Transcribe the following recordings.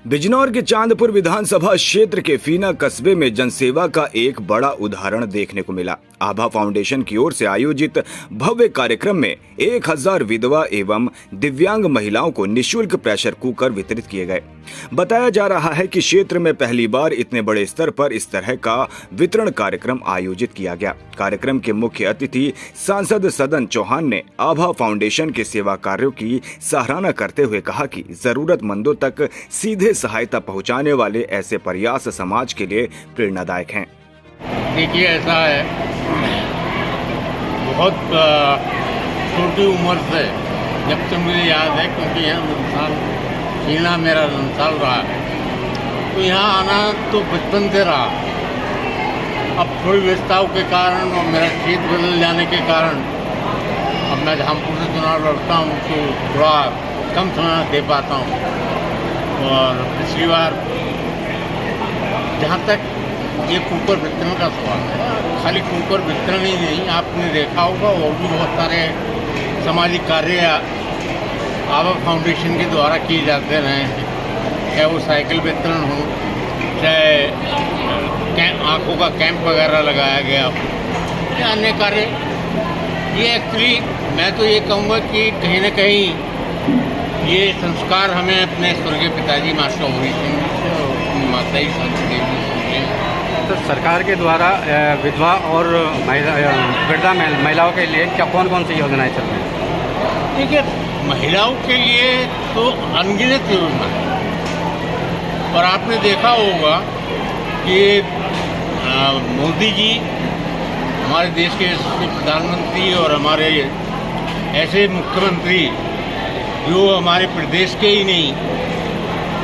बिजनौर के चांदपुर विधानसभा क्षेत्र के फीना कस्बे में जनसेवा का एक बड़ा उदाहरण देखने को मिला। आभा फाउंडेशन की ओर से आयोजित भव्य कार्यक्रम में 1000 विधवा एवं दिव्यांग महिलाओं को निःशुल्क प्रेशर कुकर वितरित किए गए। बताया जा रहा है कि क्षेत्र में पहली बार इतने बड़े स्तर पर इस तरह का वितरण कार्यक्रम आयोजित किया गया। कार्यक्रम के मुख्य अतिथि सांसद सदन चौहान ने आभा फाउंडेशन के सेवा कार्यों की सराहना करते हुए कहा कि जरूरतमंदों तक सीधे सहायता पहुंचाने वाले ऐसे प्रयास समाज के लिए प्रेरणादायक हैं। देखिए, ऐसा है, बहुत छोटी उम्र से जब से मुझे याद है, क्योंकि यहाँ नंसाल फीना मेरा नंसाल रहा है, तो यहाँ आना तो बचपन से रहा। अब थोड़ी व्यस्तताओं के कारण और मेरा क्षेत्र बदल जाने के कारण अब मैं धामपुर से चुनाव लड़ता हूँ तो थोड़ा कम समय दे पाता हूँ। और पिछली बार जहाँ तक ये कुकर वितरण का सवाल है, खाली कुकर वितरण ही नहीं, आपने देखा होगा और भी बहुत सारे सामाजिक कार्य आभा फाउंडेशन के द्वारा किए जाते रहे हैं। चाहे वो साइकिल वितरण हो, चाहे आँखों का कैंप वगैरह लगाया गया हो, या अन्य कार्य। ये एक्चुअली मैं तो ये कहूँगा कि कहीं ना कहीं ये संस्कार हमें अपने स्वर्गीय पिताजी मास्टर हरि सिंह से और अपनी माता ही शांति देवी से। तो सरकार के द्वारा विधवा और वृद्धा महिलाओं के लिए क्या कौन कौन सी योजनाएं चल रही हैं? देखिए, महिलाओं के लिए तो अनगिनत योजना है। और आपने देखा होगा कि मोदी जी हमारे देश के प्रधानमंत्री और हमारे ऐसे मुख्यमंत्री जो हमारे प्रदेश के ही नहीं,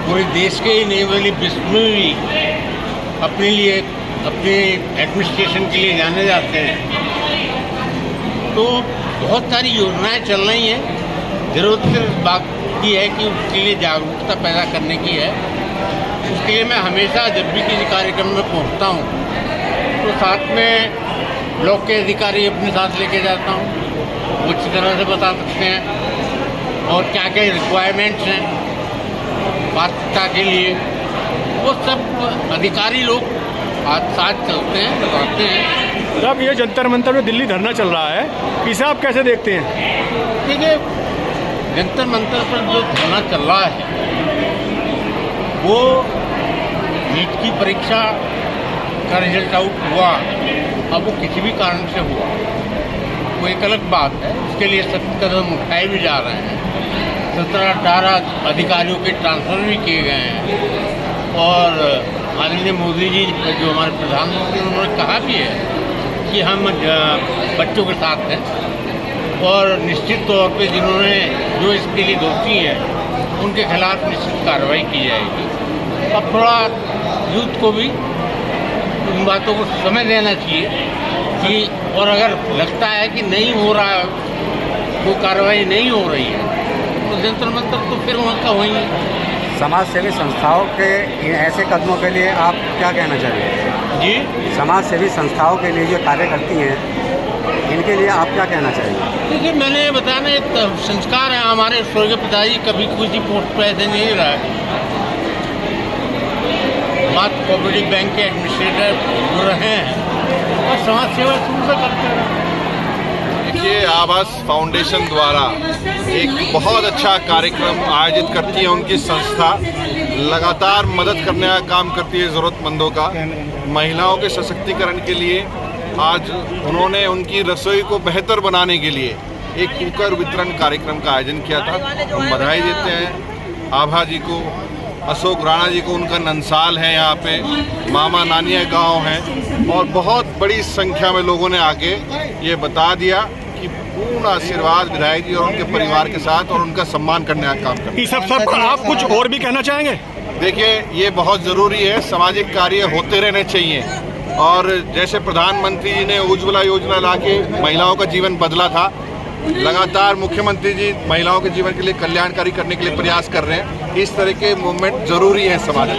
पूरे देश के ही नहीं बल्कि विश्व में भी अपने लिए, अपने एडमिनिस्ट्रेशन के लिए जाने जाते हैं। तो बहुत सारी योजनाएं चल रही हैं। ज़रूरत सिर्फ बात की है कि उसके लिए जागरूकता पैदा करने की है। उसके लिए मैं हमेशा जब भी किसी कार्यक्रम में पहुंचता हूं तो साथ में ब्लॉक के अधिकारी अपने साथ लेके जाता हूं। वो अच्छी तरह से बता सकते हैं और क्या क्या रिक्वायरमेंट्स हैं पात्रता के लिए। वो सब अधिकारी लोग साथ चलते हैं, बताते हैं। तो अब ये जंतर मंतर में दिल्ली धरना चल रहा है, इसे आप कैसे देखते हैं? देखिए, जंतर मंतर पर जो धरना चल रहा है वो नीट की परीक्षा का रिजल्ट आउट हुआ। अब वो किसी भी कारण से हुआ, वो एक अलग बात है। उसके लिए सख्त कदम उठाए भी जा रहे हैं। 17-18 अधिकारियों के ट्रांसफ़र भी किए गए हैं। और माननीय मोदी जी जो हमारे प्रधानमंत्री, उन्होंने कहा भी है कि हम बच्चों के साथ हैं और निश्चित तौर पे जिन्होंने जो इसके लिए दोषी हैं उनके खिलाफ निश्चित कार्रवाई की जाएगी। अब थोड़ा यूथ को भी उन बातों को समय देना चाहिए कि, और अगर लगता है कि नहीं हो रहा है, वो कार्रवाई नहीं हो रही है, तो जंतर मंतर तो फिर वहाँ का वहीं। समाज सेवी संस्थाओं के ऐसे कदमों के लिए आप क्या कहना चाहेंगे? जी, समाज सेवी संस्थाओं के लिए जो कार्य करती हैं, इनके लिए आप क्या कहना चाहेंगे? देखिए, मैंने बताया ना, एक संस्कार है हमारे स्वर्गीय पिताजी कभी किसी पोस्ट पर ऐसे नहीं रहा है। बात कोऑपरेटिव बैंक के एडमिनिस्ट्रेटर रहे हैं और समाज सेवा शुरू से करते रहे। ये आभा फाउंडेशन द्वारा एक बहुत अच्छा कार्यक्रम आयोजित करती है उनकी संस्था। लगातार मदद करने का काम करती है ज़रूरतमंदों का। महिलाओं के सशक्तिकरण के लिए आज उन्होंने उनकी रसोई को बेहतर बनाने के लिए एक कुकर वितरण कार्यक्रम का आयोजन किया था। हम बधाई देते हैं आभा जी को, अशोक राणा जी को। उनका नंसाल है, यहाँ पे मामा नानिया गांव है और बहुत बड़ी संख्या में लोगों ने आके ये बता दिया कि पूर्ण आशीर्वाद विधायक जी और उनके परिवार के साथ और उनका सम्मान करने का काम करते हैं। इस अवसर पर आप कुछ और भी कहना चाहेंगे? देखिए, ये बहुत ज़रूरी है, सामाजिक कार्य होते रहने चाहिए। और जैसे प्रधानमंत्री जी ने उज्ज्वला योजना लाके महिलाओं का जीवन बदला था, लगातार मुख्यमंत्री जी महिलाओं के जीवन के लिए कल्याणकारी करने के लिए प्रयास कर रहे हैं। इस तरह के मूवमेंट जरूरी है समाज में।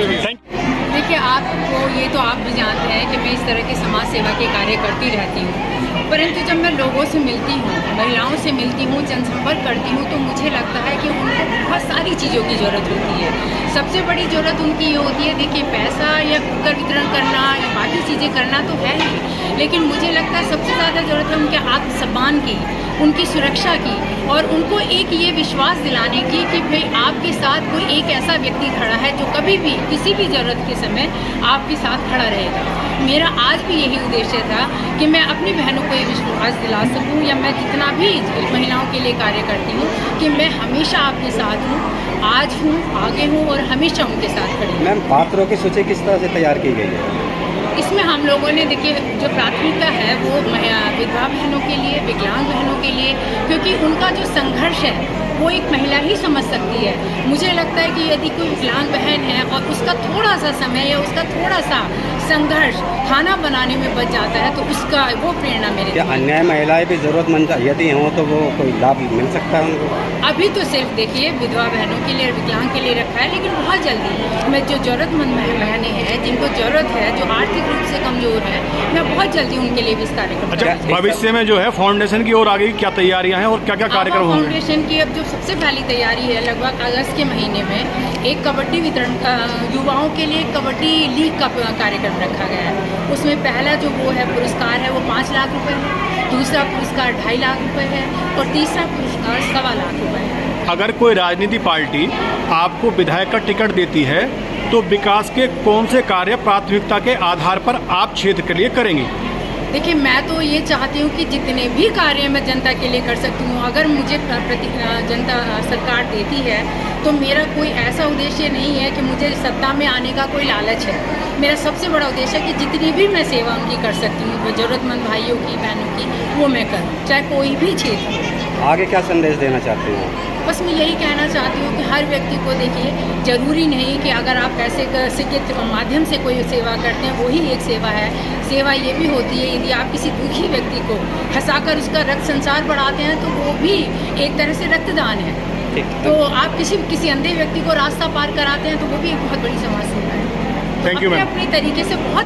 देखिए, देखिए, आपको ये तो आप भी जानते हैं कि मैं इस तरह की समाज सेवा के कार्य करती रहती हूँ, परंतु जब मैं लोगों से मिलती हूँ, महिलाओं से मिलती हूँ, जनसंपर्क करती हूँ, तो मुझे लगता है कि उनको बहुत सारी चीज़ों की ज़रूरत होती है। सबसे बड़ी ज़रूरत उनकी ये होती है, देखिए पैसा या कुकर वितरण करना या बाकी चीज़ें करना तो है ही, लेकिन मुझे लगता है सबसे ज़्यादा ज़रूरत है उनके आत्मसम्मान की, उनकी सुरक्षा की, और उनको एक ये विश्वास दिलाने की कि भाई आपके साथ कोई एक ऐसा व्यक्ति खड़ा है जो कभी भी किसी भी ज़रूरत के समय आपके साथ खड़ा रहेगा। मेरा आज भी यही उद्देश्य था कि मैं अपनी बहनों को ये विश्वास दिला सकूं, या मैं जितना भी महिलाओं के लिए कार्य करती हूँ कि मैं हमेशा आपके साथ हूँ, आज हूँ, आगे हूँ और हमेशा उनके साथ खड़ी हूँ। मैम, पात्रों की सूची किस तरह से तैयार की गई है? इसमें हम लोगों ने देखिए जो प्राथमिकता है वो विधवा बहनों के लिए, विकलांग बहनों के लिए, क्योंकि उनका जो संघर्ष है वो एक महिला ही समझ सकती है। मुझे लगता है कि यदि कोई विकलांग बहन है और उसका थोड़ा सा समय या उसका थोड़ा सा संघर्ष खाना बनाने में बच जाता है, तो उसका वो प्रेरणा मेरे क्या अन्य महिलाएं भी ज़रूरतमंद यदि हों तो वो कोई लाभ मिल सकता है उनको? अभी तो सिर्फ देखिए विधवा बहनों के लिए और विकलांग के लिए रखा है, लेकिन बहुत जल्दी मैं जो ज़रूरतमंद बहनें हैं जिनको ज़रूरत है, जो आर्थिक रूप से कमज़ोर है, मैं बहुत जल्दी उनके लिए भी इस कार्यक्रम। अच्छा, भविष्य में जो है फाउंडेशन की ओर आगे क्या तैयारियां हैं और क्या क्या कार्यक्रम होंगे? फाउंडेशन की अब जो सबसे पहली तैयारी है, लगभग अगस्त के महीने में एक कबड्डी वितरण का, युवाओं के लिए कबड्डी लीग का कार्यक्रम रखा गया है। उसमें पहला जो वो है पुरस्कार है वो 5 लाख रुपए है, दूसरा पुरस्कार 2.5 लाख रुपए है और तीसरा पुरस्कार 1.25 लाख रुपए है। अगर कोई राजनीति पार्टी आपको विधायक का टिकट देती है तो विकास के कौन से कार्य प्राथमिकता के आधार पर आप क्षेत्र के लिए करेंगे? देखिए, मैं तो ये चाहती हूँ कि जितने भी कार्य मैं जनता के लिए कर सकती हूँ, अगर मुझे जनता सरकार देती है तो मेरा कोई ऐसा उद्देश्य नहीं है कि मुझे सत्ता में आने का कोई लालच है। मेरा सबसे बड़ा उद्देश्य है कि जितनी भी मैं सेवा उनकी कर सकती हूँ, वो ज़रूरतमंद भाइयों की, बहनों की, वो मैं करूँ, चाहे कोई भी क्षेत्र हो। आगे क्या संदेश देना चाहते हैं? बस मैं यही कहना चाहती हूँ कि हर व्यक्ति को देखिए, ज़रूरी नहीं कि अगर आप पैसे के माध्यम से कोई सेवा करते हैं वही एक सेवा है। सेवा ये भी होती है यदि आप किसी दुखी व्यक्ति को हंसाकर उसका रक्त संचार बढ़ाते हैं तो वो भी एक तरह से रक्तदान है। तो आप किसी अंधे व्यक्ति को रास्ता पार कराते हैं तो वो भी एक बहुत बड़ी समाज सेवा है। Thank you ma'am. अपने तरीके से बहुत